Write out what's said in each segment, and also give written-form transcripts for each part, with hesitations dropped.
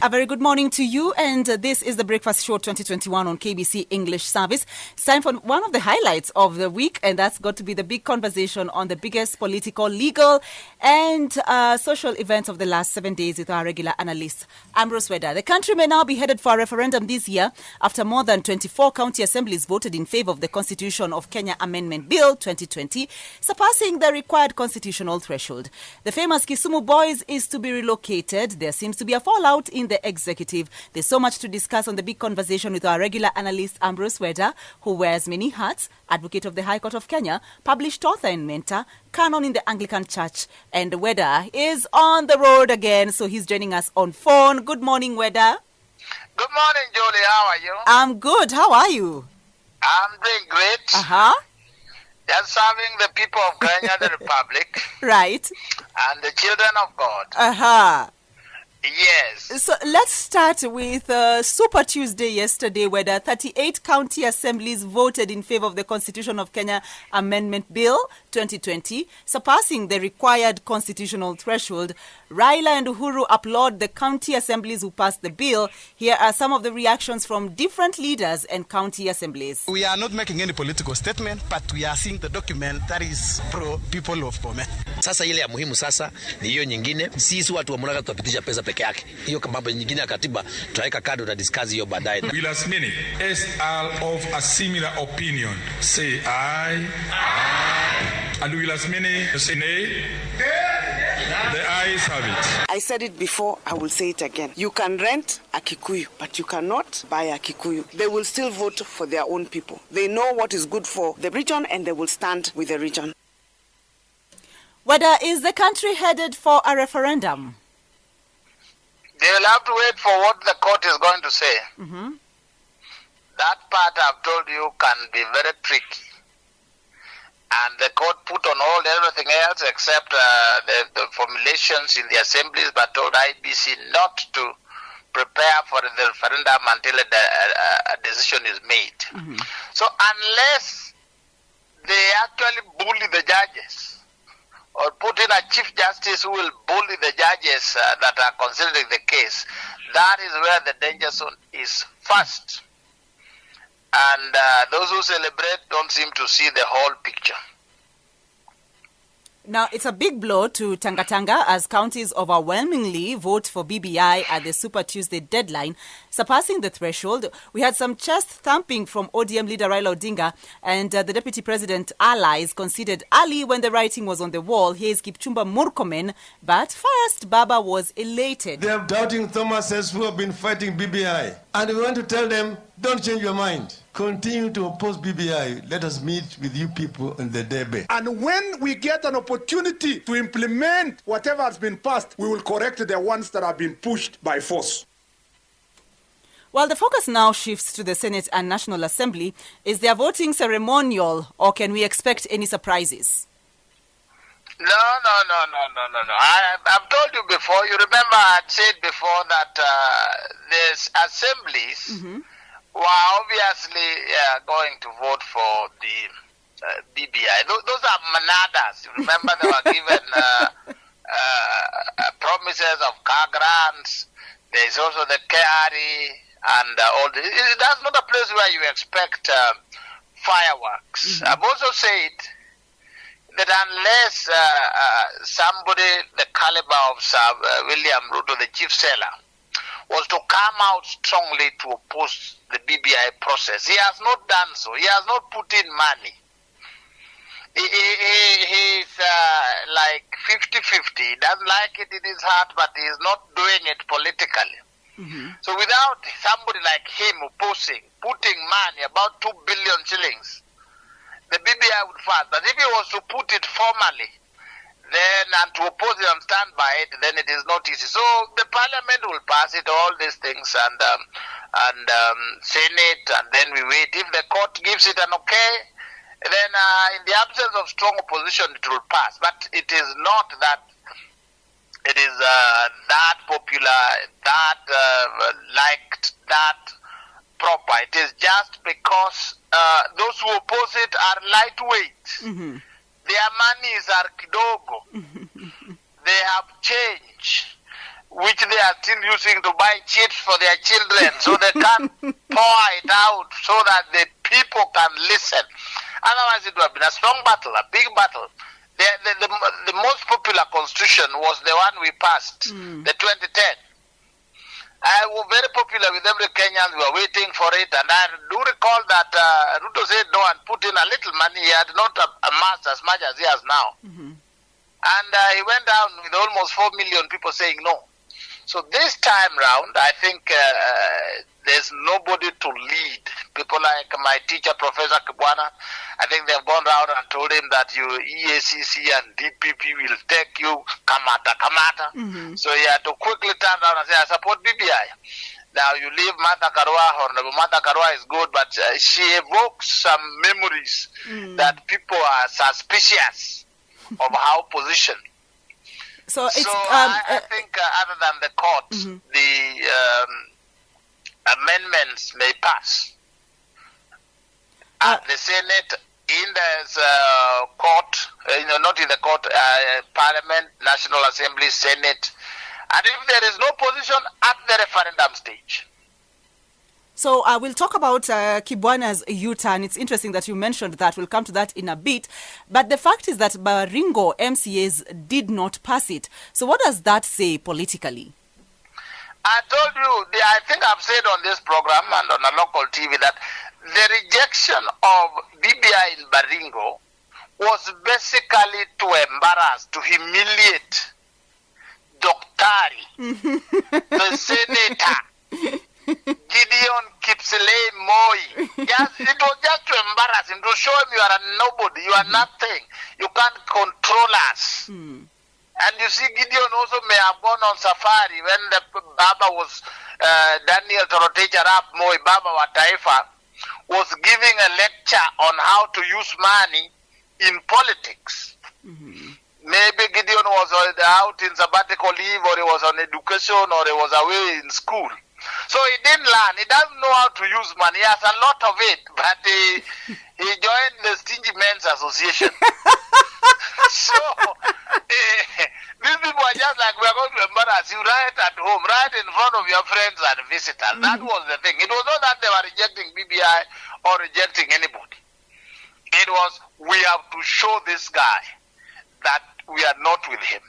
A very good morning to you, and this is the Breakfast Show 2021 on KBC English Service. It's time for one of the highlights of the week, and that's got to be the big conversation on the biggest political, legal, and social events of the last 7 days with our regular analyst, Ambrose Weda. The country may now be headed for a referendum this year after more than 24 county assemblies voted in favor of the Constitution of Kenya Amendment Bill 2020, surpassing the required constitutional threshold. The famous Kisumu Boys is to be relocated. There seems to be a fallout in the executive. There's so much to discuss on the big conversation with our regular analyst Ambrose Weda, who wears many hats: advocate of the High Court of Kenya, published author and mentor, canon in the Anglican Church, and Weda is on the road again, so he's joining us on phone. Good morning, Weda. Good morning, Julie. How are you? I'm good. How are you? I'm doing great. Just serving the people of Kenya, the Republic. Right. And the children of God. Yes. So let's start with Super Tuesday yesterday, where the 38 county assemblies voted in favor of the Constitution of Kenya Amendment Bill 2020, surpassing the required constitutional threshold. Raila and Uhuru applaud the county assemblies who passed the bill. Here are some of the reactions from different leaders and county assemblies. We are not making any political statement, but we are seeing the document that is pro people of Bomet. Sasa ile ya muhimu sasa ni hiyo nyingine. Sisi watu wa Murang'a tutapitisha pesa peke yake. Hiyo mambo nyingine ya katiba tutaweka kando na discuss hiyo baadaye. Last minute, as are of a similar opinion, say aye. Aye. And we last minute say nay. The ayes have it. I said it before, I will say it again. You can rent a Kikuyu, but you cannot buy a Kikuyu. They will still vote for their own people. They know what is good for the region, and they will stand with the region. Whether is the country headed for a referendum? They will have to wait for what the court is going to say. That part I've told you can be very tricky. And the court put on hold everything else except the formulations in the assemblies, but told IBC not to prepare for the referendum until a decision is made. So unless they actually bully the judges, or put in a chief justice who will bully the judges that are considering the case, that is where the danger zone is first. And those who celebrate don't seem to see the whole picture. Now, it's a big blow to Tanga as counties overwhelmingly vote for BBI at the Super Tuesday deadline, surpassing the threshold. We had some chest thumping from ODM leader Raila Odinga, and the deputy president allies conceded early when the writing was on the wall. Here's Kipchumba Murkomen, but first Baba was elated. They are doubting Thomases who have been fighting BBI, and we want to tell them, don't change your mind. Continue to oppose BBI. Let us meet with you people in the debate. And when we get an opportunity to implement whatever has been passed, we will correct the ones that have been pushed by force. While the focus now shifts to the Senate and National Assembly, is their voting ceremonial, or can we expect any surprises? No. I've told you before. You remember I had said before that these assemblies were obviously going to vote for the BBI. Those are manadas. You remember they were given promises of car grants. There is also the KRE and all this. That's not a place where you expect fireworks. I've also said that unless somebody the caliber of Sir William Ruto, the chief seller, was to come out strongly to oppose the BBI process, he has not done so. He has not put in money. He's like 50-50. He doesn't like it in his heart, but he is not doing it politically. So without somebody like him opposing, putting money, about 2 billion shillings, the BBI would fast. But if he was to put it formally, then and to oppose it and stand by it, then it is not easy. So the parliament will pass it, all these things, and Senate, and then we wait. If the court gives it an okay, then in the absence of strong opposition, it will pass. But it is not that it is that popular, that liked, that proper. It is just because those who oppose it are lightweight. Their monies are kidogo. They have change. which they are still using to buy chips for their children, so they can't pour it out so that the people can listen. Otherwise, it would have been a strong battle, a big battle. The most popular constitution was the one we passed, the 2010. I was very popular with every Kenyan. We were waiting for it, and I do recall that Ruto said no and put in a little money. He had not amassed as much as he has now. And he went down with almost 4 million people saying no. So this time round, I think there's nobody to lead. People like my teacher, Professor Kibwana, I think they've gone around and told him that you EACC and DPP will take you kamata. So he had to quickly turn around and say, I support BBI. Now you leave Martha Karua, Honorable Martha Karua is good, but she evokes some memories that people are suspicious of her position. So it's, I think other than the court, the amendments may pass. At the Senate, in the court, not in the court, Parliament, National Assembly, Senate, and if there is no position at the referendum stage. So we'll talk about Kibwana's U-turn. It's interesting that you mentioned that. We'll come to that in a bit. But the fact is that Baringo MCAs did not pass it. So what does that say politically? I told you, I think I've said on this program and on a local TV that the rejection of BBI in Baringo was basically to embarrass, to humiliate Doktari, the senator, Gideon Kipsele Moi. It was just to embarrass him, to show him you are a nobody, you are nothing, you can't control us. And you see, Gideon also may have gone on safari when the Baba was, Daniel Toroteich Arap Moi, Baba wa Taifa, was giving a lecture on how to use money in politics. Maybe Gideon was out in sabbatical leave, or he was on education, or he was away in school. So he didn't learn. He doesn't know how to use money. He has a lot of it, but he joined the Stingy Men's Association. So these people are just like, we are going to embarrass you right at home, right in front of your friends and visitors. That was the thing. It was not that they were rejecting BBI or rejecting anybody. It was, we have to show this guy that we are not with him.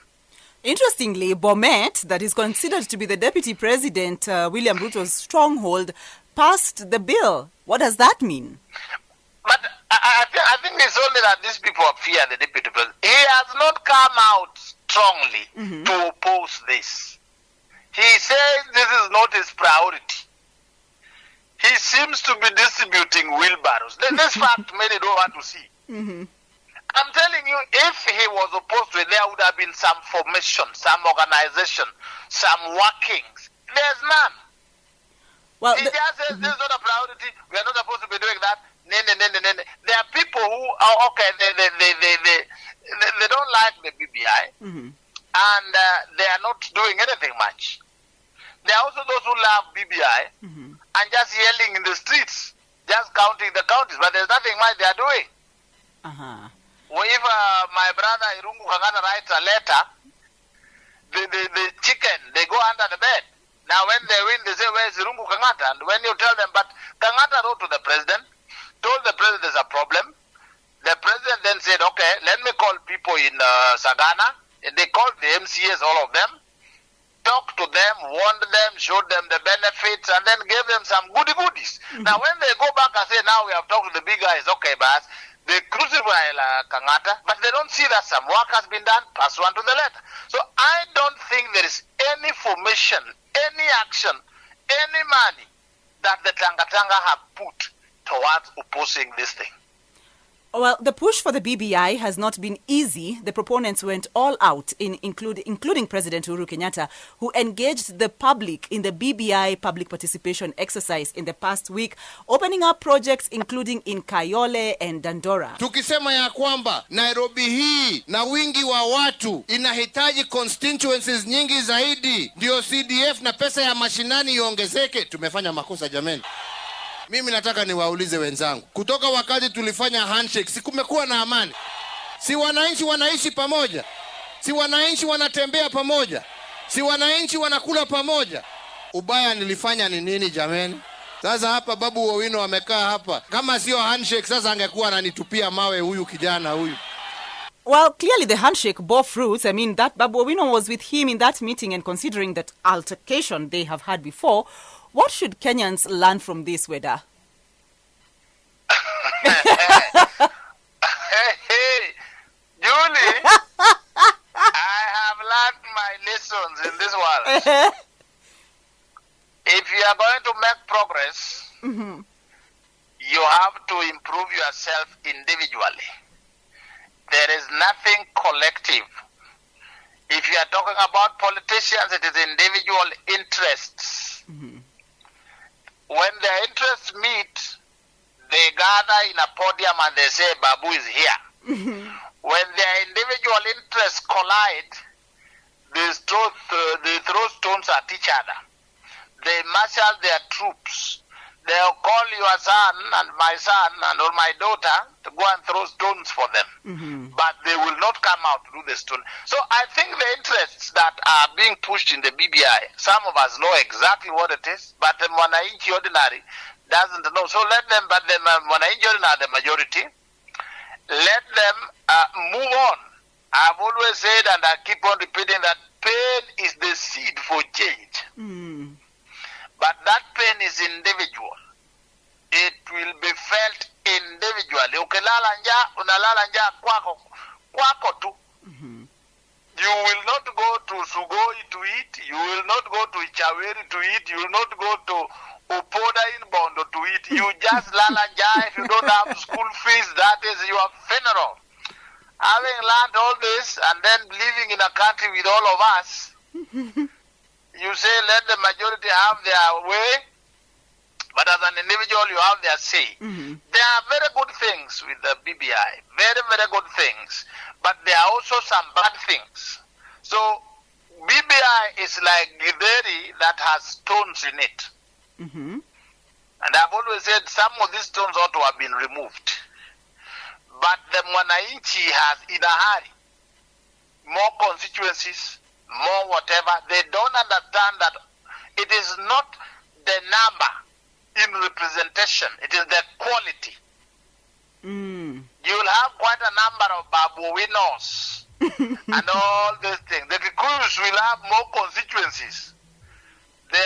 Interestingly, Bomet, that is considered to be the deputy president, William Ruto's stronghold, passed the bill. What does that mean? But I think it's only that these people fear the deputy president. He has not come out strongly to oppose this. He says this is not his priority. He seems to be distributing wheelbarrows. This fact many don't want to see. I'm telling you, if he was opposed to it, there would have been some formation, some organization, some workings. There's none. Well, he just says this is not a priority. We are not supposed to be doing that. There are people who are okay. They don't like the BBI, and they are not doing anything much. There are also those who love BBI and just yelling in the streets, just counting the counties, but there's nothing much they are doing. If my brother Irungu Kangata writes a letter, the chicken, they go under the bed. Now when they win, they say, where's Irungu Kangata? And when you tell them, but Kangata wrote to the president, told the president there's a problem. The president then said, okay, let me call people in Sagana. They called the MCAs, all of them, talked to them, warned them, showed them the benefits, and then gave them some goodies. Now when they go back and say, now we have talked to the big guys, okay, but they crucify Kangata, but they don't see that some work has been done, pass one to the letter. So I don't think there is any formation, any action, any money that the Tanga have put towards opposing this thing. Well, the push for the BBI has not been easy. The proponents went all out, including President Uhuru Kenyatta, who engaged the public in the BBI public participation exercise in the past week, opening up projects including in Kayole and Dandora. Tukisema ya kwamba Nairobi hii na wingi wa watu inahitaji constituencies nyingi zaidi, ndio CDF na pesa ya mashinani iongezeke, tumefanya makosa jameni. Mimi nataka niwaulize wenzangu, kutoka wakati tulifanya handshake, si kumekuwa na amani? Si wananchi wanaishi pamoja? Si wananchi wanatembea pamoja? Si wananchi wanakula pamoja? Ubaya nilifanya ni nini jameni? Sasa hapa Babu Owino amekaa hapa. Kama sio handshake sasa angekuwa ananitupia mawe huyu kijana huyu. Well, clearly the handshake bore fruits. I mean, that Babu Owino was with him in that meeting, and considering that altercation they have had before, what should Kenyans learn from this, Weda? Hey, Julie, I have learned my lessons in this world. If you are going to make progress, you have to improve yourself individually. There is nothing collective. If you are talking about politicians, it is individual interests. When their interests meet, they gather in a podium and they say, Babu is here. When their individual interests collide, they throw stones at each other. They marshal their troops. They'll call your son and my son and or my daughter to go and throw stones for them. But they will not come out to do the stone. So I think the interests that are being pushed in the BBI, some of us know exactly what it is, but the Mwananchi ordinary doesn't know. So let them, but the Mwananchi ordinary, the majority, let them move on. I've always said, and I keep on repeating, that pain is the seed for change. But that pain is individual. It will be felt individually. Ukilala njaa, unalala njaa kwako tu. You will not go to Sugoi to eat. You will not go to Ichaweri to eat. You will not go to Upoda in Bondo to eat. You just lala njaa. If you don't have school fees, that is your funeral. Having learned all this and then living in a country with all of us, you say let the majority have their way, but as an individual you have their say. There are very good things with the BBI, very, very good things, but there are also some bad things. So BBI is like Githeri that has stones in it. And I've always said some of these stones ought to have been removed. But the Mwananchi has in a hurry more constituencies, more whatever. They don't understand that it is not the number in representation, it is the quality. You will have quite a number of Babu Winos and all these things. The Kikuyus will have more constituencies. They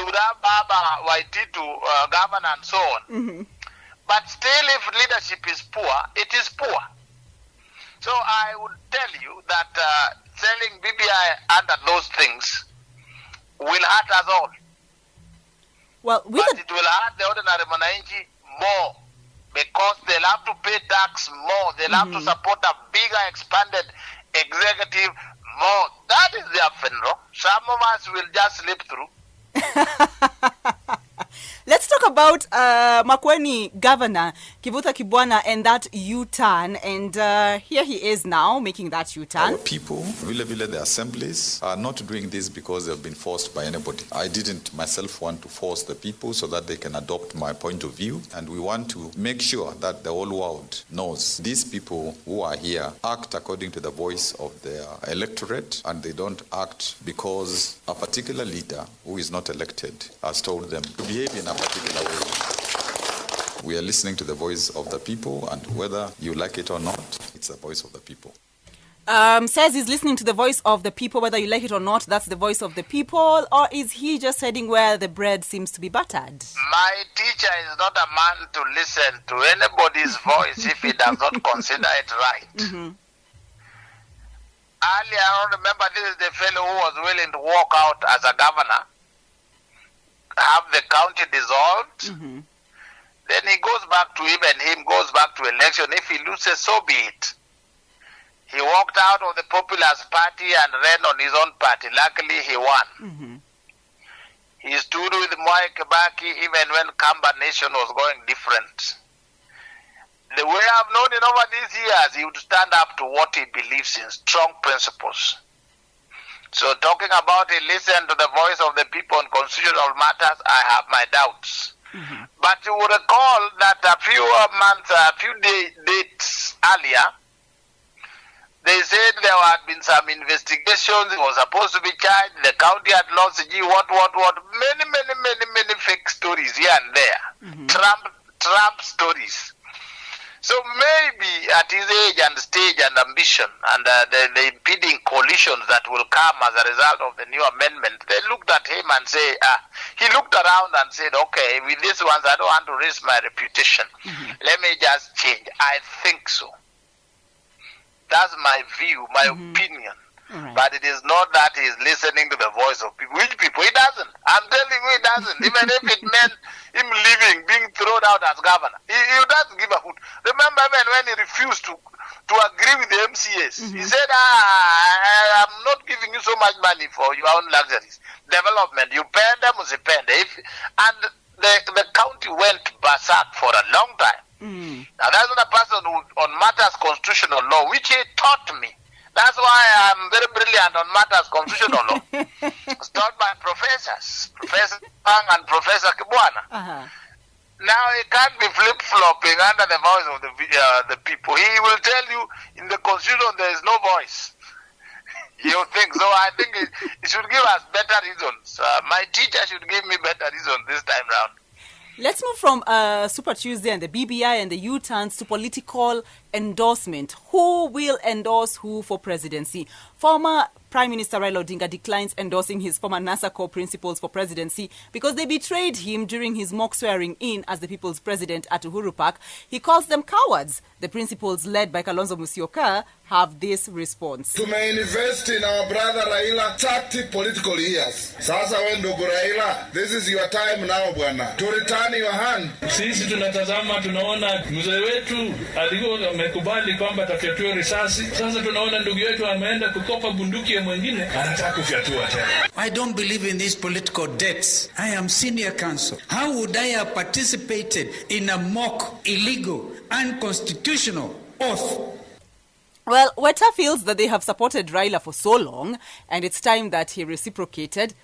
would have Baba Waititu, governor and so on. But still, if leadership is poor, it is poor. So I would tell you that selling BBI under those things will hurt us all. Well, but it will hurt the ordinary Mwananchi more because they'll have to pay tax more. They'll have to support a bigger, expanded executive more. That is their funeral. Some of us will just slip through. Let's talk about Makueni Governor Kivutha Kibwana and that U-turn. And here he is now making that U-turn. Our people, the assemblies, are not doing this because they've been forced by anybody. I didn't myself want to force the people so that they can adopt my point of view. And we want to make sure that the whole world knows these people who are here act according to the voice of their electorate, and they don't act because a particular leader who is not elected has told them to behave in a particular way. We are listening to the voice of the people, and whether you like it or not, it's the voice of the people. Says he's listening to the voice of the people, whether you like it or not, that's the voice of the people, or is he just heading where the bread seems to be buttered? My teacher is not a man to listen to anybody's voice if he does not consider it right. Earlier, I don't remember, this is the fellow who was willing to walk out as a governor, have the county dissolved, then he goes back to him goes back to election. If he loses, so be it. He walked out of the Populist Party and ran on his own party. Luckily, he won. He stood with Mwai Kibaki even when Kamba Nation was going different. The way I've known him over these years, he would stand up to what he believes in, strong principles. So talking about he listened to the voice of the people on constitutional matters, I have my doubts. But you will recall that a few dates earlier, They said there had been some investigations. He was supposed to be charged. The county had lost what. Many fake stories here and there. Trump stories. So maybe at his age and stage and ambition and the impeding coalitions that will come as a result of the new amendment, they looked at him and say, he looked around and said, okay, with these ones, I don't want to risk my reputation. Let me just change. I think so. That's my view, my opinion. Right. But it is not that he is listening to the voice of people. Which people? He doesn't. I'm telling you, he doesn't. Even if it meant him leaving, being thrown out as governor, he doesn't give a hoot. Remember when he refused to agree with the MCAs, he said, I'm not giving you so much money for your own luxuries. Development, you pay them, you pay them. And the county went berserk for a long time. Now, that's not a person who, on matters constitutional law, which he taught me. That's why I'm very brilliant on matters constitutional law. It's taught by professors, Professor Pang and Professor Kibwana. Now, he can't be flip-flopping under the voice of the people. He will tell you in the constitution there is no voice. You think so? I think he should give us better reasons. My teacher should give me better reasons this time round. Let's move from Super Tuesday and the BBI and the U-turns to political endorsement. Who will endorse who for presidency? Former Prime Minister Raila Odinga declines endorsing his former NASA core principles for presidency because they betrayed him during his mock swearing in as the people's president at Uhuru Park. He calls them cowards. The principles led by Kalonzo Musyoka have this response. To invest in our brother Raila 30 political years. Sasa we ndugu Raila, this is your time now bwana. To return your hand. Sisi tunatazama, tunaona mzee wetu alikuwa amekubali kwamba atafyatua risasi. Sasa tunaona ndugu yetu ameenda kukopa bunduki ya mwingine anataka kufyatua tena. I don't believe in these political debts. I am senior counsel. How would I have participated in a mock, illegal, unconstitutional oath? Well, Weta feels that they have supported Raila for so long, and it's time that he reciprocated.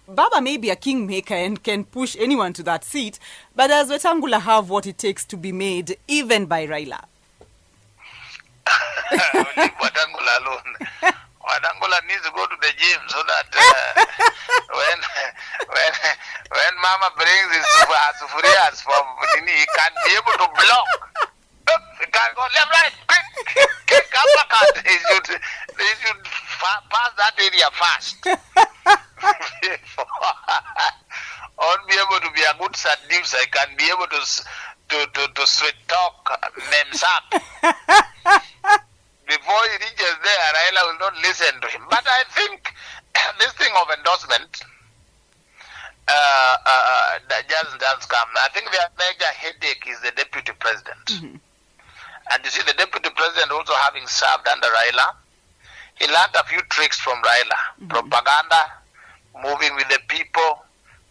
Baba may be a kingmaker and can push anyone to that seat, but does Wetangula have what it takes to be made, even by Raila? Leave Wetangula alone. Wetangula needs to go to the gym so that when Mama brings his sufurias from he can be able to block. He can go left, right, quick, kick, uppercut. They should pass that area fast. Or be able to be a good seducer. I can be able to sweet talk names up. Before he reaches there, Raila will not listen to him. But I think this thing of endorsement that just doesn't come. I think their major headache is the deputy president. And you see, the deputy president also having served under Raila, he learned a few tricks from Raila. Propaganda, moving with the people,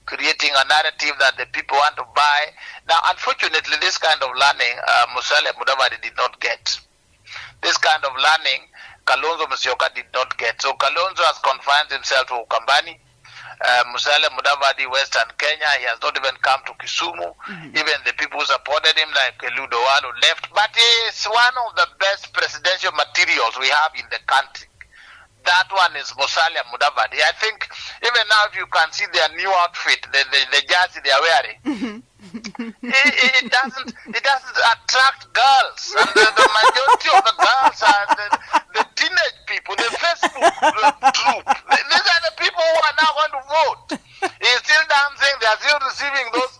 creating a narrative that the people want to buy. Now, unfortunately, this kind of learning, Musalia Mudavadi did not get. This kind of learning, Kalonzo Musyoka did not get. So Kalonzo has confined himself to Ukambani. Musalia Mudavadi, Western Kenya, he has not even come to Kisumu. Even the people who supported him, like Ludo Walu, left. But he is one of the best presidential materials we have in the country. That one is Musalia Mudavadi. I think even now, if you can see their new outfit, the jersey they are wearing, it doesn't attract girls. And the majority of the girls are the teenage people, the Facebook troop. These are the people who are now going to vote. He's still dancing. They are still receiving those,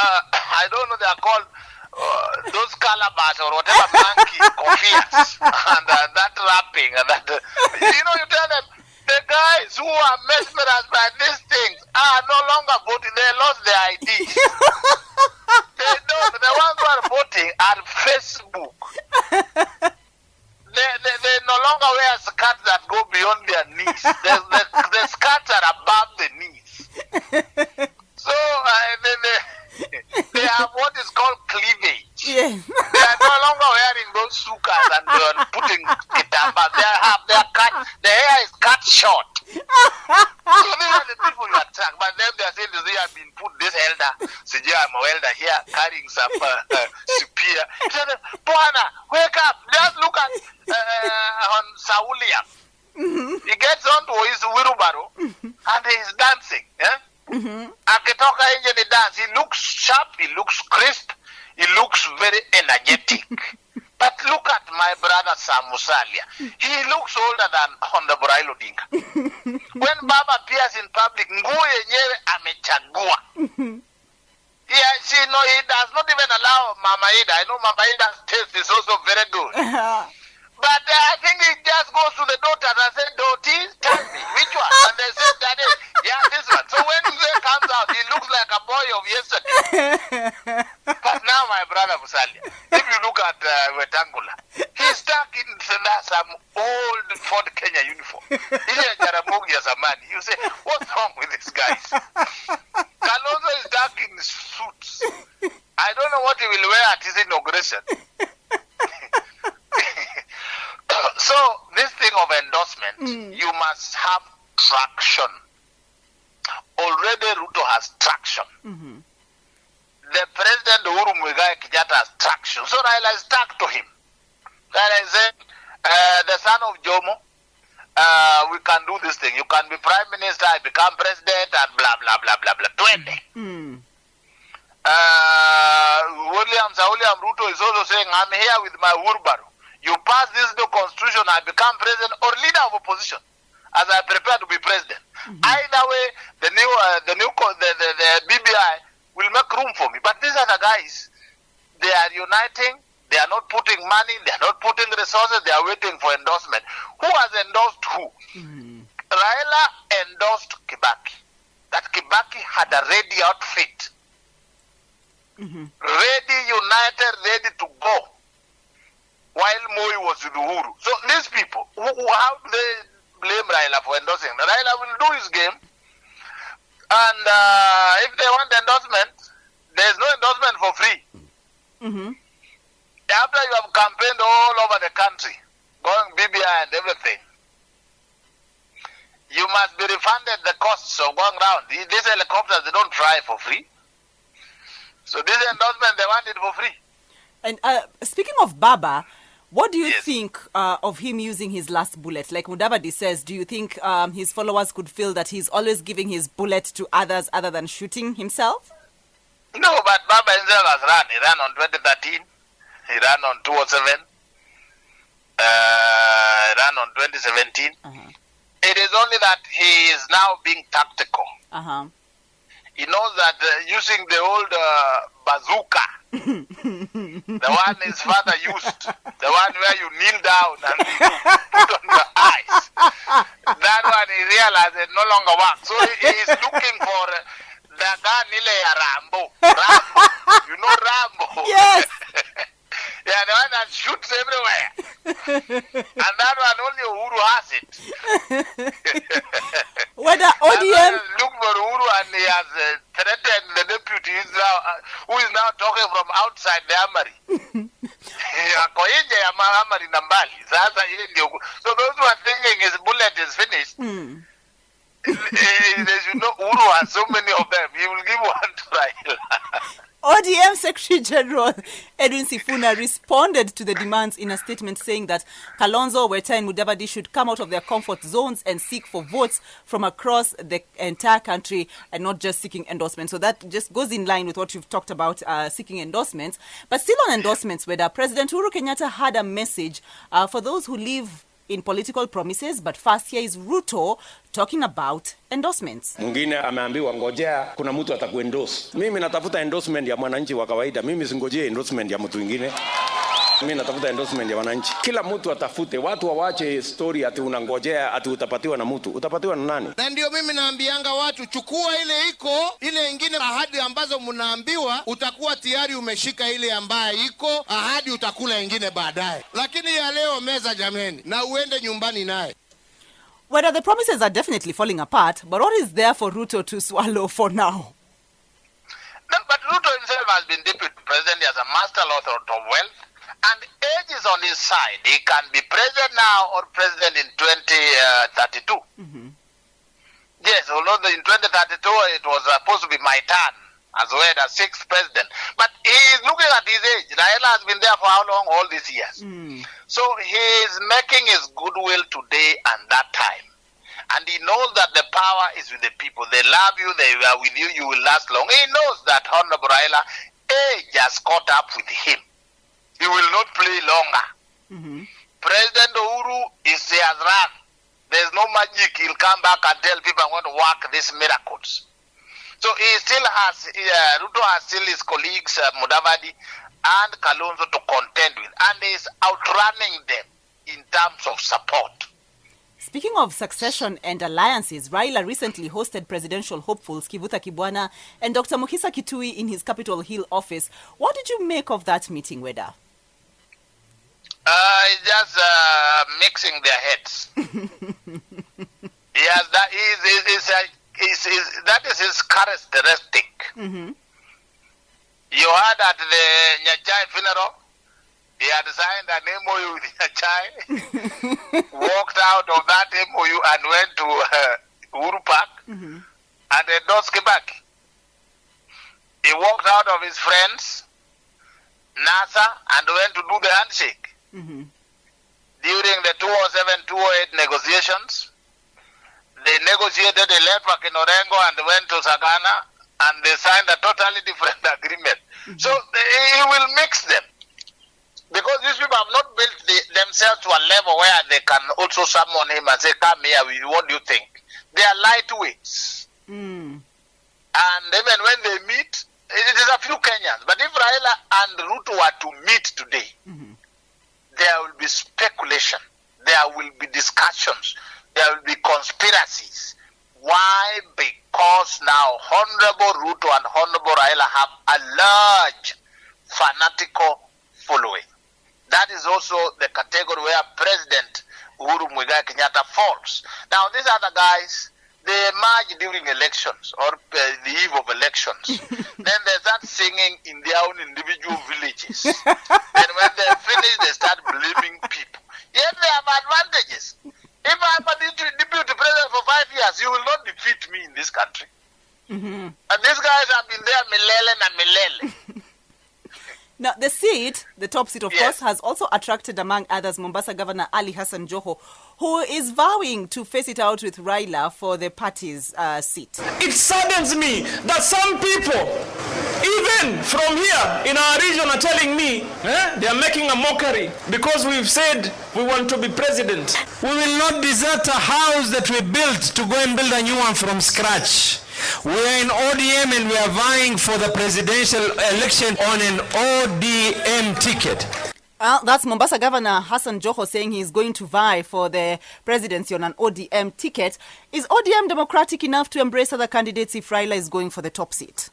I don't know, they are called those calabash or whatever monkey coffees and that wrapping and that. You tell them, the guys who are mesmerized by these things are no longer voting. They lost their IDs. They don't. The ones who are voting are Facebook. They no longer wear skirts that go beyond their knees. The skirts are above the knees. So they have what is called cleavage. Yes. They are no longer wearing those sukas and putting kitambas. The hair is cut short. So these are the people you attract, but then they Raila said, "They have been put this elder, Sijia, I'm a welder here, carrying some spear." He said, "Bwana, wake up! Just look at on Saulia. He gets onto his wheelbarrow and he's dancing. Akitoka nje ni dance. He looks sharp. He looks crisp. He looks very energetic." But look at my brother Sam Musalia. He looks older than Honorable Raila Odinga. When Baba appears in public, nguo yenyewe amechagua. Yeah, he does not even allow Mama Ida. I know Mama Ida's taste is also very good. But I think he just goes to the daughter and says, "Daughty, tell me, which one?" And they say, "Daddy, yeah, this one." So when he comes out, he looks like a boy of yesterday. But now, my brother Musalia, if you look at Wetangula, he's stuck in some old Ford Kenya uniform. He's a Jaramogi as a man. You say, what's wrong with these guys? Kalonzo is stuck in suits. I don't know what he will wear at his inauguration. So, this thing of endorsement, you must have traction. Already Ruto has traction. The President Uhuru Muigai Kenyatta has traction. So Raila is stuck to him. Raila is saying, the son of Jomo, we can do this thing. You can be Prime Minister, I become President, and blah, blah, blah, blah, blah. 20. William Ruto is also saying, I'm here with my wheelbarrow. You pass this new constitution, I become president or leader of opposition as I prepare to be president. Either way, the BBI will make room for me. But these other guys, they are uniting. They are not putting money. They are not putting resources. They are waiting for endorsement. Who has endorsed who? Raila endorsed Kibaki. That Kibaki had a ready outfit. Ready, united, ready to go. While Moi was with Uhuru. So these people, how do they blame Raila for endorsing? Raila will do his game. And if they want endorsement, there's no endorsement for free. After you have campaigned all over the country, going BBI and everything, you must be refunded the costs of going around. These helicopters, they don't fly for free. So this endorsement, they want it for free. And speaking of Baba, what do you think of him using his last bullet? Like Mudavadi says, do you think his followers could feel that he's always giving his bullet to others other than shooting himself? No, but Baba himself has run. He ran on 2013. He ran on 2007. He ran on 2017. It is only that he is now being tactical. He knows that using the old bazooka, the one his father used, the one where you kneel down and you put on your eyes, that one he realized it no longer works. So he is looking for the gun Rambo. You know Rambo? Yes. Yeah, the one that shoots everywhere. And that one only Uhuru has it. Whether ODM... Look for Uhuru and he has threatened the deputy who is now talking from outside the Amari. So those who are thinking his bullet is finished, as you know, Uhuru has so many of them. He will give one to Raila. ODM Secretary General Edwin Sifuna responded to the demands in a statement saying that Kalonzo, Weta and Mudavadi should come out of their comfort zones and seek for votes from across the entire country and not just seeking endorsements. So that just goes in line with what you've talked about, seeking endorsements. But still on endorsements, Weda, President Uhuru Kenyatta had a message for those who live in political promises, but first here is Ruto talking about endorsements. Mwingine ameambiwa ngojea kuna mtu atakuendorse. Mimi natafuta endorsement ya mwananchi wa kawaida. Mimi singojee endorsement ya mtu mwingine. Mimi natafuta endorsement ya wananchi. Kila mtu atafute. Watu waache story ati unangojea ati utapatiwa na mtu. Utapatiwa na nani? Na ndio mimi naambianga watu chukua ile iko, ile ingine ahadi ambazo mnaambiwa utakuwa tayari umeshika ile ambaye iko, ahadi utakula ingine baadaye. Lakini ya leo meza jameni na uende nyumbani naye. Whether the promises are definitely falling apart, but what is there for Ruto to swallow for now? No, but Ruto himself has been deputy president. He has a master author of wealth. And age is on his side. He can be president now or president in 2032. Yes, although in 2032 it was supposed to be my turn as Weda, 6th president. But he is looking at his age. Raila has been there for how long? All these years. So he is making his goodwill today and that time. And he knows that the power is with the people. They love you, they are with you, you will last long. He knows that Honorable Raila, age has caught up with him. He will not play longer. President Uhuru he has run. There's no magic. He'll come back and tell people I want to work these miracles. So he still has, Ruto has still his colleagues, Mudavadi and Kalonzo to contend with. And he's outrunning them in terms of support. Speaking of succession and alliances, Raila recently hosted presidential hopefuls Kivuta Kibwana and Dr. Mukisa Kitui in his Capitol Hill office. What did you make of that meeting, Weda? It's just mixing their heads. Yes, that is his characteristic. You heard at the Nyachai funeral, he had signed an MOU with Nyachai, walked out of that MOU and went to Uhuru Park and endorsed Kibaki. He walked out of his friends, NASA, and went to do the handshake. During the 2007-2008 negotiations, they negotiated, they left Pakinorengo and went to Sagana, and they signed a totally different agreement. So he will mix them. Because these people have not built themselves to a level where they can also summon him and say, come here, what do you think? They are lightweights. And even when they meet, it is a few Kenyans. But if Raila and Ruto were to meet today, there will be speculation. There will be discussions. There will be conspiracies. Why? Because now Honorable Ruto and Honorable Raila have a large fanatical following. That is also the category where President Uhuru Muigai Kenyatta falls. Now, these other guys, they emerge during elections or the eve of elections. Then they start singing in their own individual villages. And when they finish, they start blaming people. Yet they have advantages. If I'm a deputy president for 5 years, you will not defeat me in this country. And these guys have been there milele na milele. Now, the seat, the top seat, of course, has also attracted, among others, Mombasa Governor Ali Hassan Joho, who is vowing to face it out with Raila for the party's seat. It saddens me that some people, even from here in our region, are telling me they are making a mockery because we've said we want to be president. We will not desert a house that we built to go and build a new one from scratch. We are in ODM and we are vying for the presidential election on an ODM ticket. That's Mombasa Governor Hassan Joho saying he's going to vie for the presidency on an ODM ticket. Is ODM democratic enough to embrace other candidates if Raila is going for the top seat?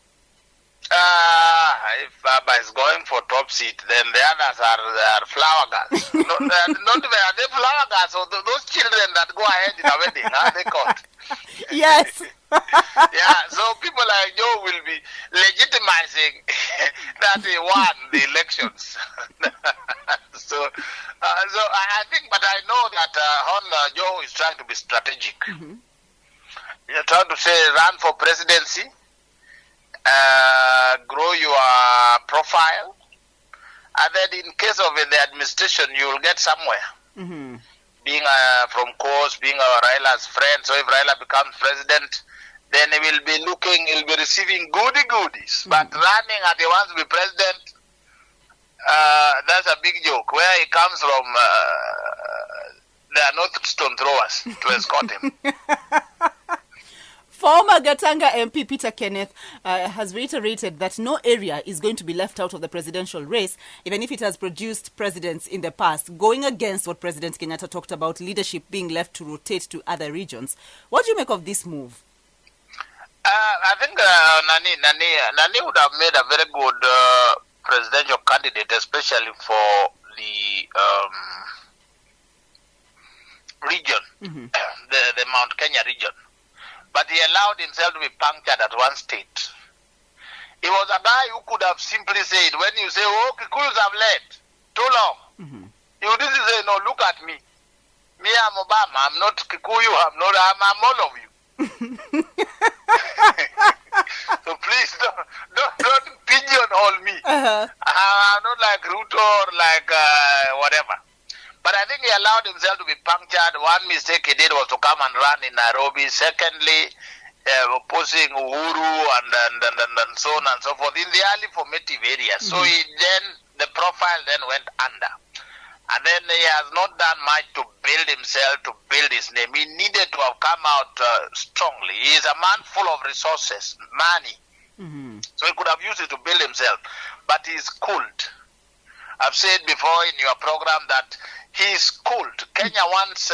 If Baba is going for top seat, then the others are flower girls. Not are they flower girls? So those children that go ahead in a wedding, are they caught? Yes. Yeah, so people like Joe will be legitimizing that he won the elections. So I think, but I know that Joe is trying to be strategic. You're trying to say run for presidency, grow your profile, and then in case of the administration, you will get somewhere. Being from course, being Raila's friend, so if Raila becomes president, then he will be receiving goodies. But running and he wants to be president, that's a big joke. Where he comes from, there are no stone throwers to escort him. Former Gatanga MP Peter Kenneth has reiterated that no area is going to be left out of the presidential race, even if it has produced presidents in the past, going against what President Kenyatta talked about, leadership being left to rotate to other regions. What do you make of this move? I think Nani would have made a very good presidential candidate, especially for the region, the Mount Kenya region. But he allowed himself to be punctured at one state. He was a guy who could have simply said, when you say, oh, Kikuyus have led too long, he would just say, no, look at me. Me, I'm Obama. I'm not Kikuyu. I'm all of you. So please don't pigeonhole me. I'm not like Ruto or like whatever. But I think he allowed himself to be punctured. One mistake he did was to come and run in Nairobi. Secondly, opposing Uhuru and so on and so forth in the early formative areas. So the profile then went under. And then he has not done much to build himself, to build his name. He needed to have come out strongly. He is a man full of resources, money. So he could have used it to build himself. But he's cooled. I've said before in your program that he's cooled. Kenya wants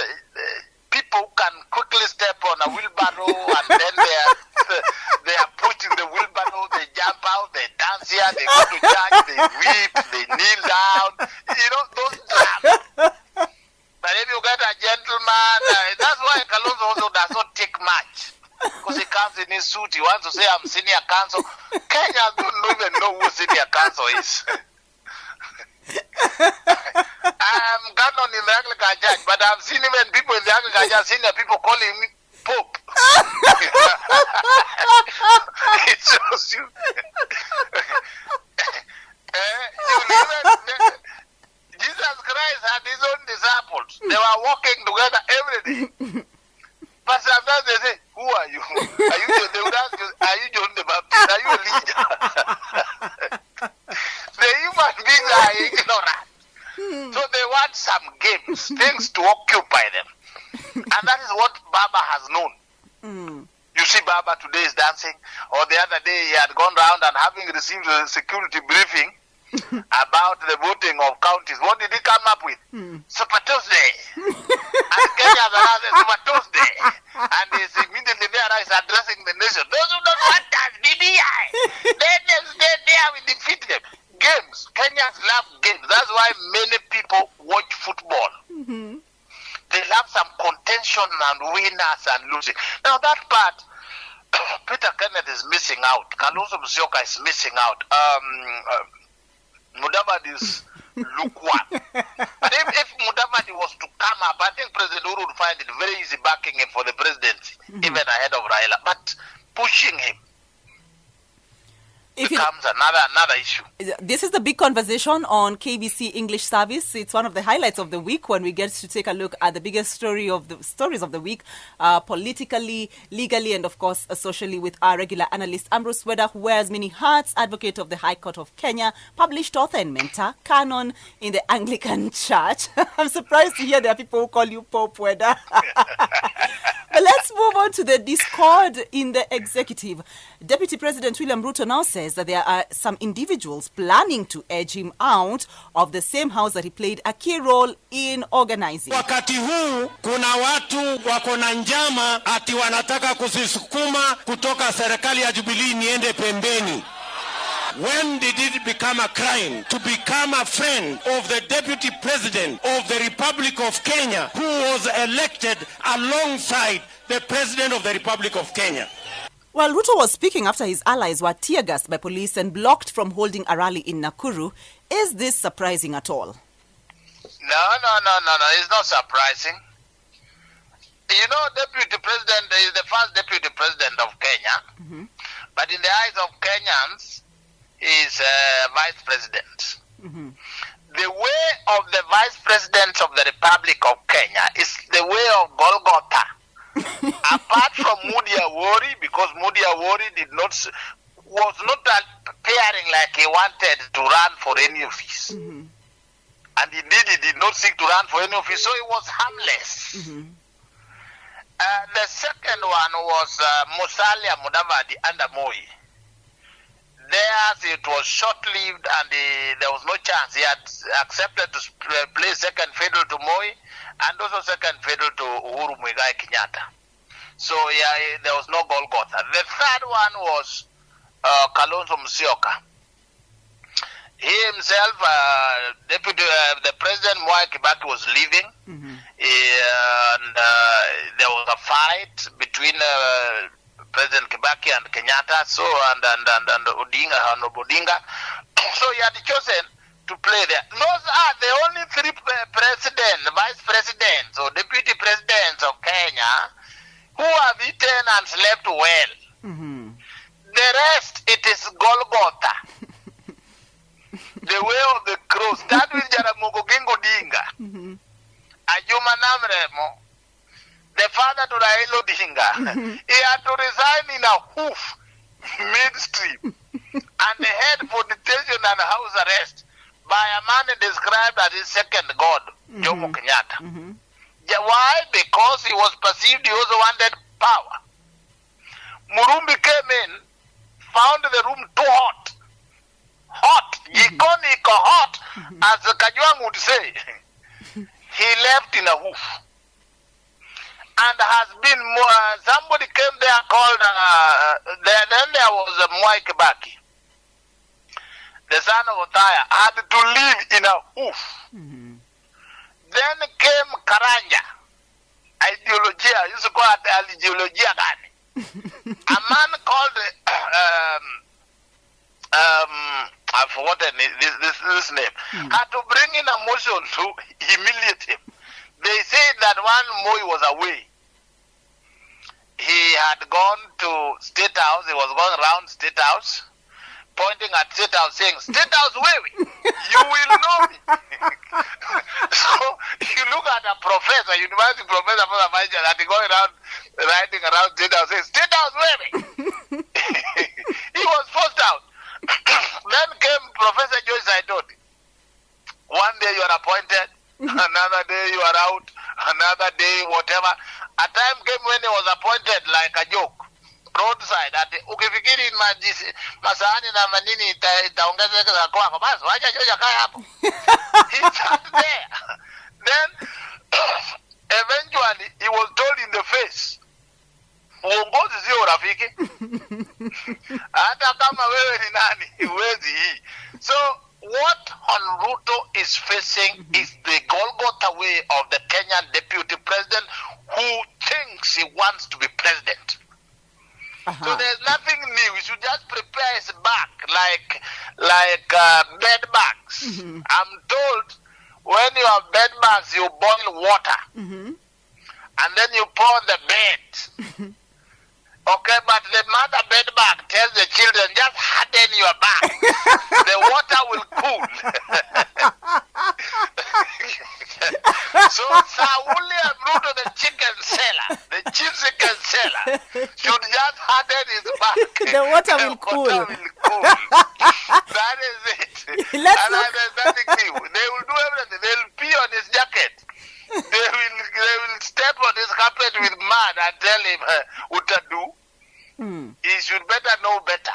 people who can quickly step on a wheelbarrow and then they are pushed in the wheelbarrow, they jump out, they dance here, they go to church, they weep, they kneel down. You know, those drums. But if you get a gentleman, that's why Kalonzo also does not take much. Because he comes in his suit, he wants to say, I'm senior counsel. Kenyans don't even know who senior counsel is. I'm canon in the Anglican Church, but I've seen even people in the Anglican Church, senior people calling me Pope. It shows you. Jesus Christ had his own disciples. They were walking together every day. But sometimes they say, who are you? They would ask you, are you John the Baptist? Are you Elijah? The human beings are ignorant. So they want some games, things to occupy them. And that is what Baba has known. You see Baba today is dancing, or the other day he had gone round and having received a security briefing about the voting of counties. What did he come up with? Super Tuesday. And Kenya has announced Super Tuesday. And he's immediately there is addressing the nation. Those who don't want us, BBI. Let them stay there, we defeat them. Games. Kenyans love games. That's why many people watch football. They love some contention and winners and losing. Now that part, Peter Kenneth is missing out. Kalonzo Musyoka is missing out. Mudavadi's lukewarm. But if Mudavadi was to come up, I think President Uhuru would find it very easy backing him for the presidency, even ahead of Raila. But pushing him becomes another issue. This is the big conversation on KBC English Service. It's one of the highlights of the week when we get to take a look at the biggest stories of the week, politically, legally, and of course socially, with our regular analyst Ambrose Weda, who wears many hats, advocate of the High Court of Kenya, published author and mentor, canon in the Anglican Church. I'm surprised to hear there are people who call you Pope Weda. But let's move on to the discord in the executive. Deputy President William Ruto now says that there are some individuals planning to edge him out of the same house that he played a key role in organizing. Wakati huu kuna watu wako na njama ati wanataka kusisukuma kutoka serikali ya Jubilee niende pembeni. When did it become a crime to become a friend of the Deputy President of the Republic of Kenya, who was elected alongside the President of the Republic of Kenya? While Ruto was speaking after his allies were tear-gassed by police and blocked from holding a rally in Nakuru, is this surprising at all? No. It's not surprising. You know, Deputy President is the first Deputy President of Kenya, but in the eyes of Kenyans, is Vice President. The way of the Vice President of the Republic of Kenya is the way of Golgotha. Apart from Mudi Awori, because Mudi Awori was not appearing like he wanted to run for any office. And indeed he did not seek to run for any office, so he was harmless. The second one was Musalia Mudavadi under Moi. Theirs, it was short-lived and there was no chance. He had accepted to play second fiddle to Moi and also second fiddle to Uhuru Muigai Kenyatta. So there was no Golgotha. The third one was Kalonzo Musyoka. He himself, the President Mwai Kibaki was leaving, and there was a fight between President Kibaki and Kenyatta, so and Odinga. So he had chosen to play there. Those are the only three vice presidents or deputy presidents of Kenya who have eaten and slept well. The rest, it is Golgotha. The way of the cross. Start with Jaramogi Odinga. Ajuma Namremo, the father to Raila Odinga. He had to resign in a hoof, midstream, and head for detention and house arrest by a man described as his second god, Jomo Kenyatta. Why? Because he was perceived he also wanted power. Murumbi came in, found the room too hot. Hot. Jikoni iko hot, as Kajwang would say. He left in a hoof. And has been, somebody came there called, then there was Mwai Kibaki. The son of Othaya had to live in a hoof. Then came Karanja. Ideologia, used to call it ideologia gani. A man called, I've forgotten this name, had to bring in a motion to humiliate him. They said that one Moi was away. He had gone to State House, he was going around State House, pointing at State House saying, State House, where you will know me. So you look at a professor, university professor that is going around, riding around State House saying, State House, where he was forced out. Then came Professor Joyce Saitoti. One day you are appointed, another day you are out, another day whatever. A time came when he was appointed like a joke. Roadside, ati ukifikiri masahani na manini itaongezeka kwako basi wacha choja kaya hapo. He sat there. Then eventually he was told in the face, uongozi sio rafiki. Hata kama wewe ni nani huwezi hii. So what Hon Ruto is facing is the Golgotha way of the Kenyan deputy president who thinks he wants to be president. So there's nothing new. We should just prepare his back like bed bugs. I'm told when you have bed bugs, you boil water and then you pour on the bed. Okay, but the mother bed bug tells the children, just harden your back. The water will cool. So Sir William Ruto, the chicken seller, the chicken seller, should just harden his back. The water will cool. That is it. There's nothing new. They will do everything. They will pee on his jacket. They will step on his carpet with mud and tell him, Utadu. He should better know better.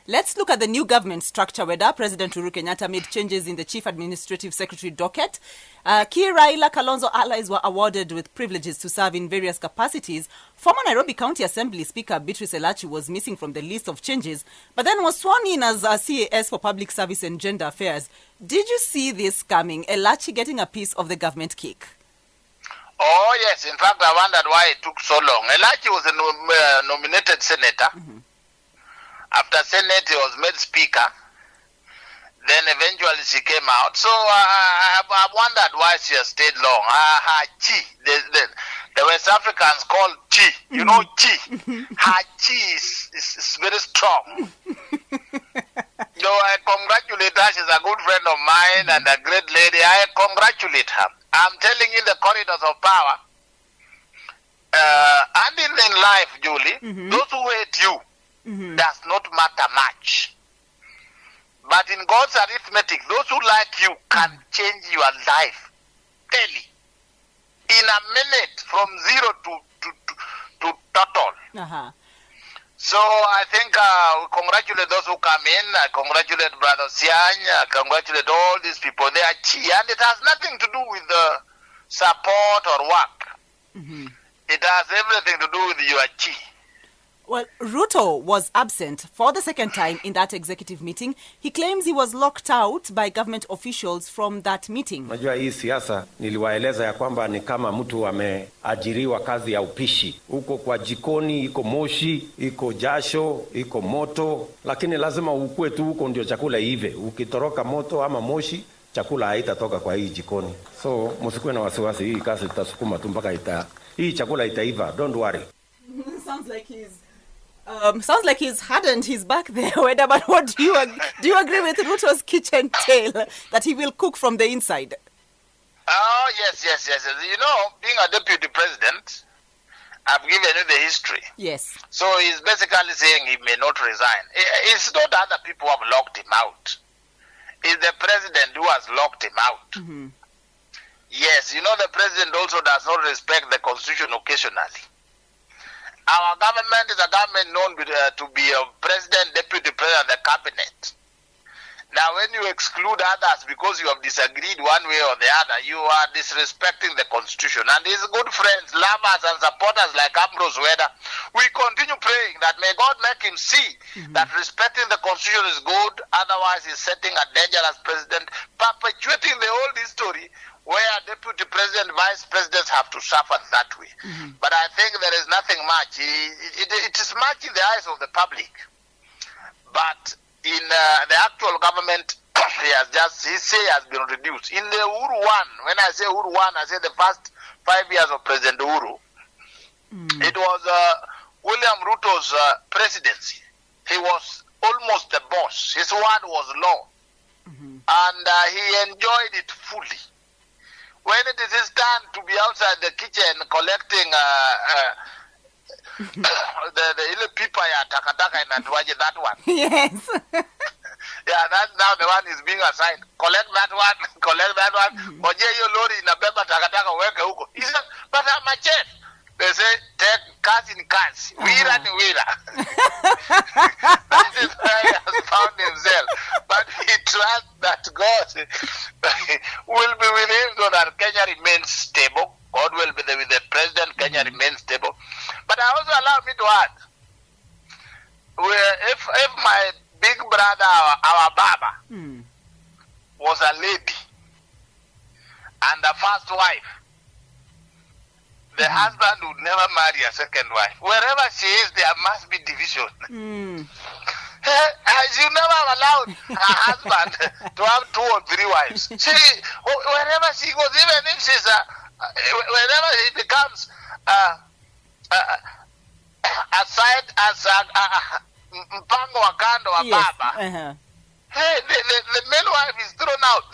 Let's look at the new government structure, where President Uhuru Kenyatta made changes in the Chief Administrative Secretary docket. Key Raila Kalonzo allies were awarded with privileges to serve in various capacities. Former Nairobi County Assembly Speaker Beatrice Elachi was missing from the list of changes, but then was sworn in as CAS for Public Service and Gender Affairs. Did you see this coming, Elachi getting a piece of the government cake? Oh, yes. In fact, I wondered why it took so long. Elachi was a nominated senator. After Senate, he was made Speaker. Then eventually she came out. So I wondered why she has stayed long. Her chi, the West Africans call chi. You know chi. Her chi is very strong. So I congratulate her. She's a good friend of mine and a great lady. I congratulate her. I'm telling you, the corridors of power, and in life, Julie, those who hate you does not matter much. But in God's arithmetic, those who like you can change your life daily. In a minute, from zero to total. So I think we congratulate those who come in. I congratulate Brother Siany. I congratulate all these people. They are chi, and it has nothing to do with the support or work. It has everything to do with your chi. Well, Ruto was absent for the second time in that executive meeting. He claims he was locked out by government officials from that meeting. Najua hii siasa niliwaeleza ya kwamba ni kama mtu ameajiriwa kazi ya upishi. Uko kwa jikoni, iko moshi, iko jasho, iko moto, lakini lazima ukue tu huko ndio chakula ive. Ukitoroka moto ama moshi, chakula haitatoka kwa hii jikoni. So msikuwe na wasiwasi, hii kazi tutasukuma tu mpaka hii chakula itaiva. Don't worry. sounds like he's hardened his back there, Weda, but what do you agree with Ruto's kitchen tale that he will cook from the inside? Oh, yes. You know, being a deputy president, I've given you the history. Yes. So he's basically saying he may not resign. It's not other people who have locked him out. It's the president who has locked him out. Mm-hmm. Yes, you know the president also does not respect the constitution occasionally. Our government is a government known to be a president, deputy president, and the cabinet. Now, when you exclude others because you have disagreed one way or the other, you are disrespecting the constitution. And his good friends, lovers, and supporters like Ambrose Weda, we continue praying that may God make him see that respecting the constitution is good, otherwise he's setting a dangerous precedent, perpetuating the old history where deputy president, vice presidents have to suffer that way. But I think there is nothing much. It is much in the eyes of the public. But in the actual government, his say has been reduced. In the Uhuru one, when I say Uhuru one, I say the first 5 years of President Uhuru. It was William Ruto's presidency. He was almost the boss. His word was law. And he enjoyed it fully. When it is his turn to be outside the kitchen collecting the ile pipa ya takataka inatuaje, that one. Yes. Yeah, that's now the one is being assigned. Collect that one. Ngoje hiyo lori inabeba takataka uweke huko. He said, but I'm a chef. They say, take kazi ni kazi. Wira ni wira. That is where he has found himself. But he trusts that God will be with him so that Kenya remains stable. God will be with the president. Kenya remains stable. But I also allow me to add, if my big brother, our Baba, was a lady and a first wife, the husband would never marry a second wife. Wherever she is, there must be division. She never allowed her husband to have 2 or 3 wives. Wherever she goes, even if she's whenever he becomes aside as mpango wa kando wa baba, the male wife is thrown out.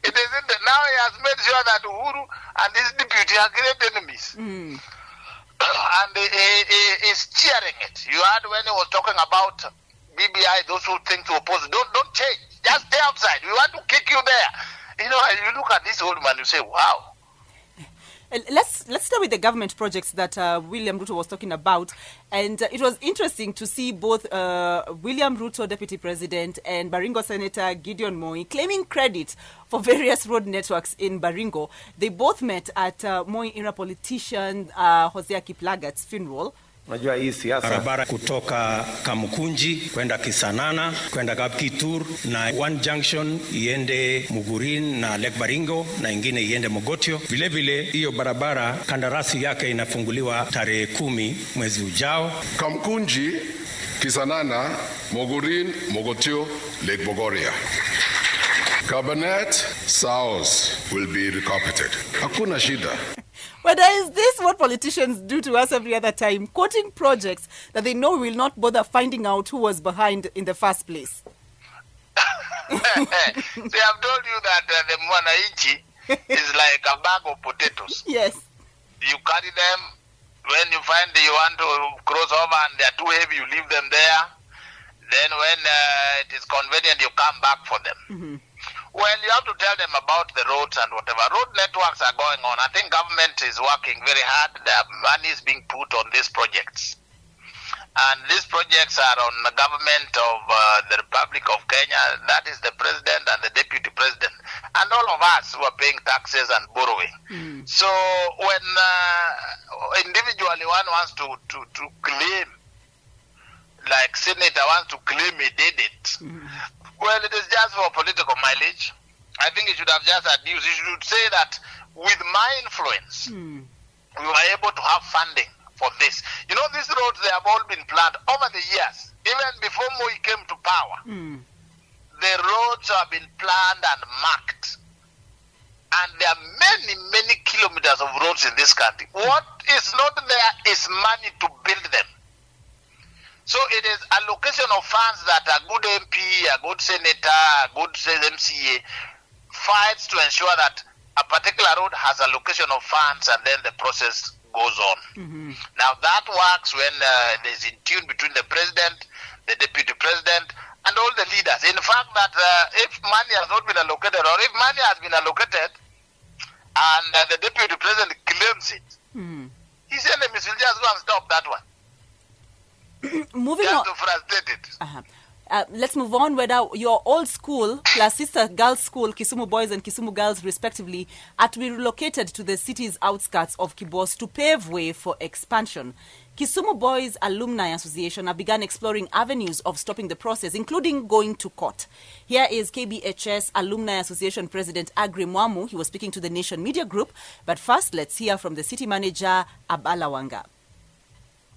It isn't now he has made sure that Uhuru and his deputy are great enemies. And he is cheering it. You heard when he was talking about BBI, those who think to oppose, don't change. Just stay outside. We want to kick you there. You know, you look at this old man, you say, wow. Let's start with the government projects that William Ruto was talking about. And it was interesting to see both William Ruto, Deputy President, and Baringo Senator Gideon Moi claiming credit for various road networks in Baringo. They both met at Moi era politician Hosea Kiplagat's funeral. Unajua hii siasa barabara kutoka Kamukunji kwenda Kisanana kwenda Kapkitur na one junction iende Mugurin na Lake Baringo na ingine iende Mogotio. Vile vile hiyo barabara kandarasi yake inafunguliwa tarehe 10 mwezi ujao. Kamukunji, Kisanana, Mugurin, Mogotio, Lake Bogoria. Cabinet South will be recarpeted. Hakuna shida. But is this what politicians do to us every other time? Quoting projects that they know will not bother finding out who was behind in the first place. See, I've told you that the Mwananchi is like a bag of potatoes. Yes. You carry them. When you find you want to cross over and they're too heavy, you leave them there. Then when it is convenient, you come back for them. Well, you have to tell them about the roads and whatever. Road networks are going on. I think government is working very hard. The money is being put on these projects. And these projects are on the government of the Republic of Kenya. That is the president and the deputy president. And all of us who are paying taxes and borrowing. So when individually one wants to claim, like Senator wants to claim he did it, well, it is just for political mileage. I think it should have just adduced. You should say that with my influence, we were able to have funding for this. You know, these roads, they have all been planned over the years. Even before Moi came to power, the roads have been planned and marked. And there are many, many kilometers of roads in this country. What is not there is money to build them. So it is allocation of funds that a good MP, a good senator, a good MCA fights to ensure that a particular road has allocation of funds, and then the process goes on. Now that works when there's in tune between the president, the deputy president, and all the leaders. In fact, that if money has not been allocated, or if money has been allocated and the deputy president claims it, his enemies will just go and stop that one. Moving just on. to frustrate it. Let's move on. Whether your old school plus sister girls' school, Kisumu Boys and Kisumu Girls, respectively, are to be relocated to the city's outskirts of Kibos to pave way for expansion. Kisumu Boys Alumni Association have begun exploring avenues of stopping the process, including going to court. Here is KBHS Alumni Association President Agri Mwamu. He was speaking to the Nation Media Group. But first, let's hear from the city manager, Abalawanga.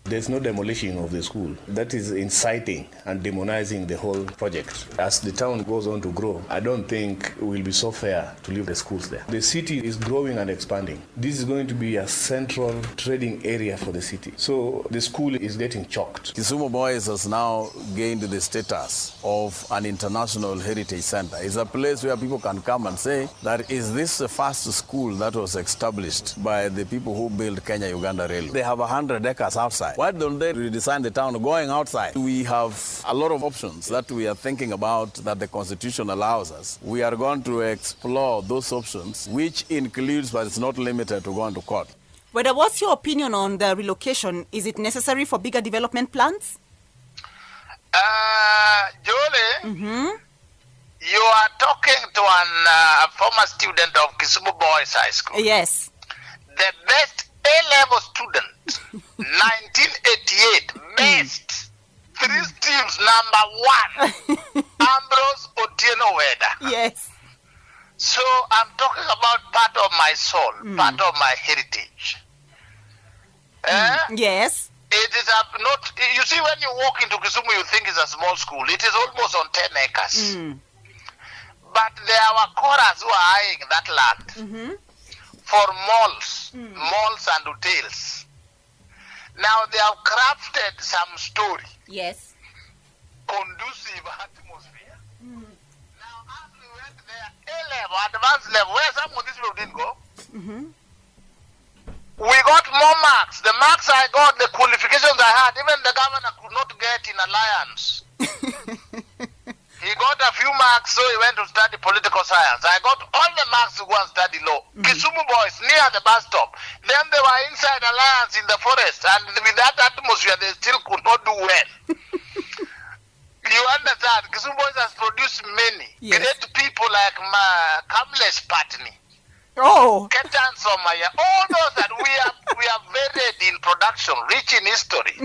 There's no demolition of the school. That is inciting and demonizing the whole project. As the town goes on to grow, I don't think it will be so fair to leave the schools there. The city is growing and expanding. This is going to be a central trading area for the city. So the school is getting choked. Kisumu Boys has now gained the status of an international heritage center. It's a place where people can come and say that is this the first school that was established by the people who built Kenya-Uganda Railway. They have 100 acres outside. Why don't they redesign the town going outside? We have a lot of options that we are thinking about that the Constitution allows us. We are going to explore those options, which includes, but it's not limited to going to court. Whether what's your opinion on the relocation? Is it necessary for bigger development plans? Jolie, you are talking to a former student of Kisumu Boys High School. Yes. The best A-level student, 1988, best, 3 teams, number 1, Ambrose Weda. Yes. So I'm talking about part of my soul, part of my heritage. Yes. It is not, you see, when you walk into Kisumu, you think it's a small school. It is almost on 10 acres. But there are Wakoras who are eyeing that land for malls, malls and hotels. Now they have crafted some story. Yes. Conducive atmosphere. Now as we went there, A-level, advanced level, where some of these people didn't go, we got more marks. The marks I got, the qualifications I had, even the governor could not get in alliance. He got a few marks, so he went to study political science. I got all the marks to go and study law. Kisumu Boys, near the bus stop. Then they were inside alliance in the forest, and with that atmosphere, they still could not do well. You understand? Kisumu Boys has produced many great people like Kamlesh Patni. Ketan Somaya, all those that we are varied in production, rich in history.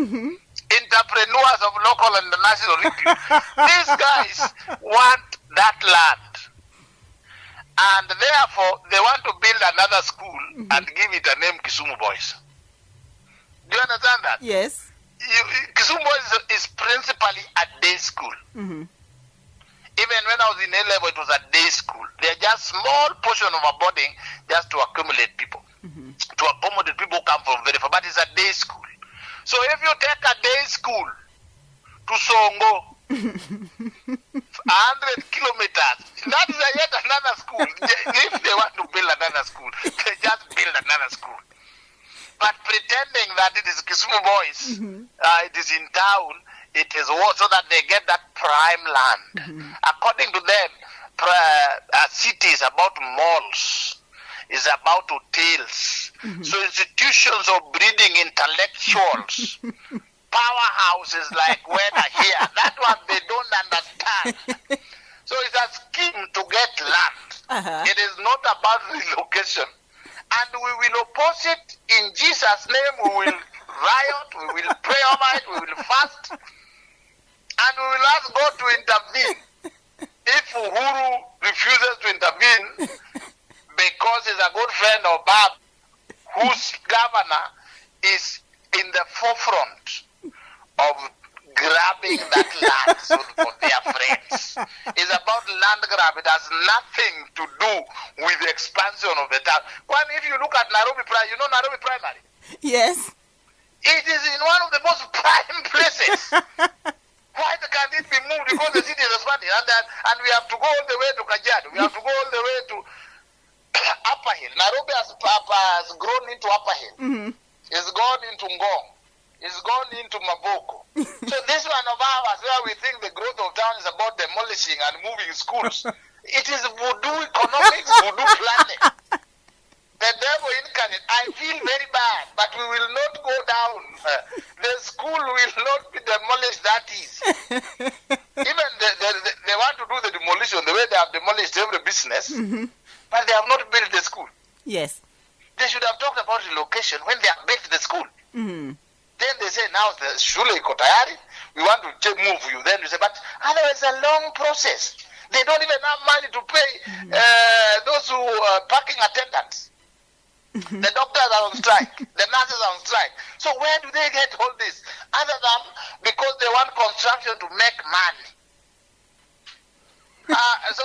Entrepreneurs of local and national repute. These guys want that land, and therefore they want to build another school and give it a name, Kisumu Boys. Do you understand that? Yes. Kisumu Boys is principally a day school. Even when I was in A-level, it was a day school. They're just small portion of a boarding just to accumulate people, to accommodate people who come from very far. But it's a day school. So if you take a day school to Songo, 100 kilometers, that is yet another school. If they want to build another school, they just build another school. But pretending that it is Kisumu Boys, it is in town, it is so that they get that prime land. According to them, a city is about malls, is about hotels. So institutions of breeding intellectuals, powerhouses like Weda here, that one they don't understand. So it's a scheme to get land. It is not about relocation. And we will oppose it in Jesus' name. We will riot, we will pray over it, we will fast, and we will ask God to intervene. If Uhuru refuses to intervene because he's a good friend of Bab, whose governor is in the forefront of grabbing that land for their friends. It's about land grab. It has nothing to do with the expansion of the town. When if you look at Nairobi Primary, you know Nairobi Primary? Yes. It is in one of the most prime places. Why can't it be moved? Because the city is expanding, and we have to go all the way to Kajiado. We have to go all the way to Upper Hill. Nairobi has grown into Upper Hill. It's gone into Ngong. It's gone into Maboko. So this one of ours, where we think the growth of town is about demolishing and moving schools, it is voodoo economics, voodoo planning. The devil incarnate. I feel very bad, but we will not go down. The school will not be demolished, that is. Even they want to do the demolition the way they have demolished every business, but they have not built the school. Yes. They should have talked about relocation when they have built the school. Then they say, now the shule iko tayari, we want to move you. Then you say, but otherwise it's a long process. They don't even have money to pay those who are parking attendants. The doctors are on strike. The nurses are on strike. So where do they get all this? Other than because they want construction to make money. So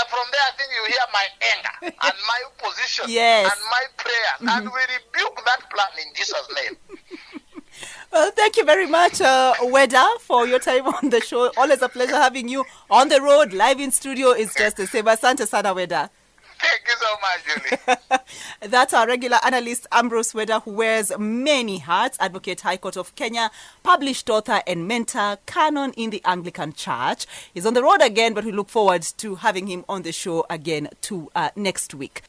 from there, I think you hear my anger and my opposition and my prayers. And we rebuke that plan in Jesus' name. Well, thank you very much, Weda, for your time on the show. Always a pleasure having you on the road. Live in studio is just the same. Asante sana, Weda. Thank you so much, Julie. That's our regular analyst, Ambrose Weda, who wears many hats. Advocate, High Court of Kenya, published author and mentor, canon in the Anglican Church. He's on the road again, but we look forward to having him on the show again next week.